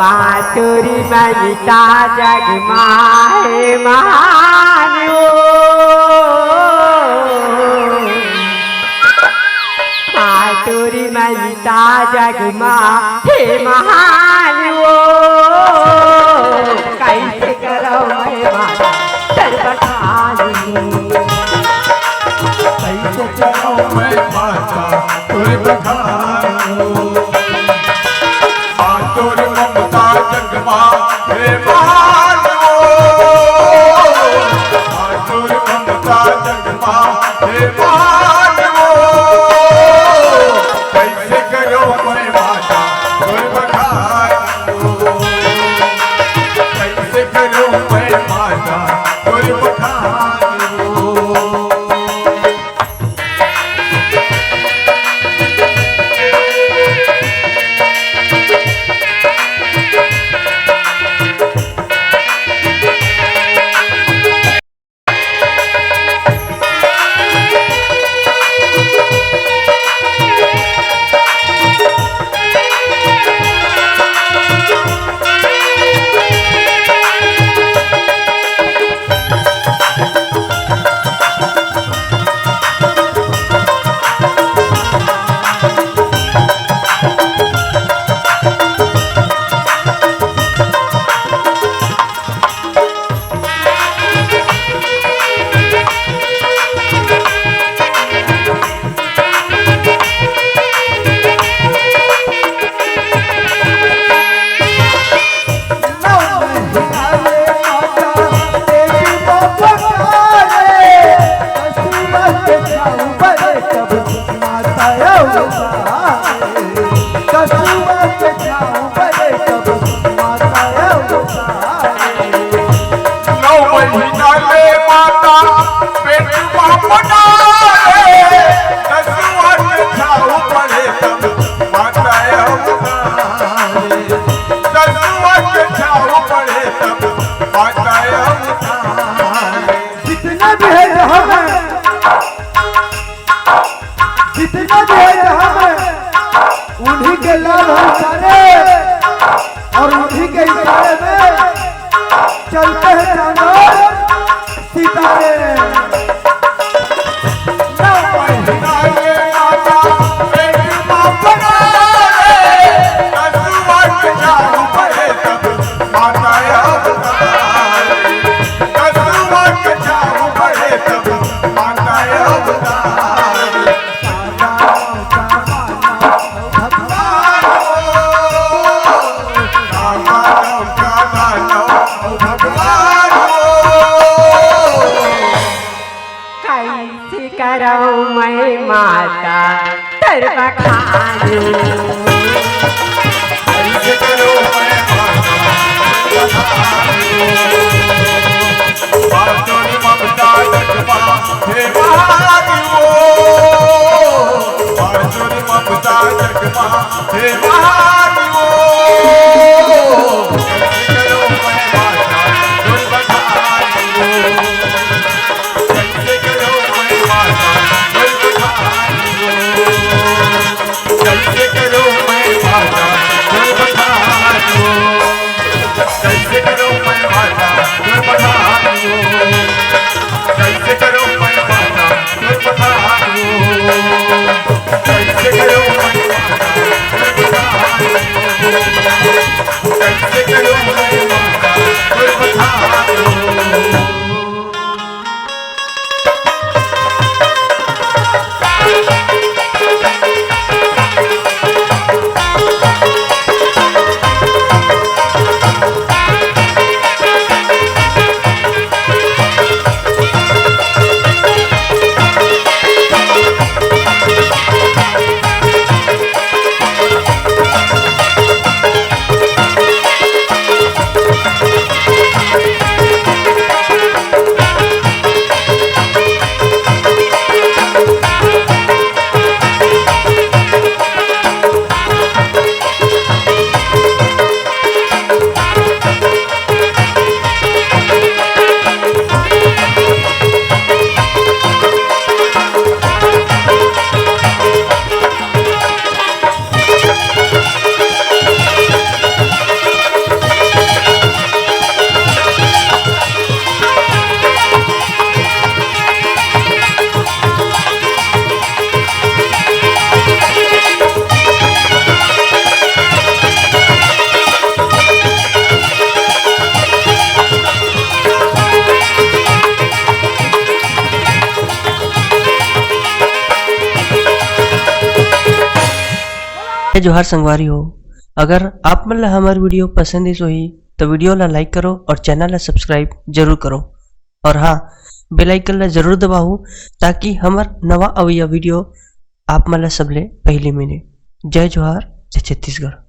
पाटुरी मलिता जग माहे महानो पाटुरी मलिता जग माहे महानो कैसे करो मैं माता सर्वखानी कैसे करो मैं माता सर्वखानी पाटुरी ममता जग माहे महानो पाटुरी ममता जग माहे महानो कैसे करो मैं माता सर्वखानी कैसे करो मैं माता सर्वखानी उन्हीं के लाल हम सारे और उन्हीं के इशारे में चलते हैं चांदोर सितारे करो मैं माता सर्वखानी कैसे करो मैं माता पाटुरी ममता जग माहे महानो पाटुरी ममता जग माहे महानो कैसे करो मैं माता सर्वखानी कैसे करो मैं माता सर्वखानी कैसे करो मैं माता सर्वखानी कैसे करो मैं माता सर्वखानी जोहार संगवारी हो। अगर आप मन ला हमार वीडियो पसंद है सोही तो वीडियो ला लाइक करो और चैनल ला सब्सक्राइब जरूर करो। और हाँ, बेल आइकन ला जरूर दबाओ ताकि हमार नवा अवैया वीडियो आप मन ला सबले पहले मिले। जय जोहार, जय छत्तीसगढ़।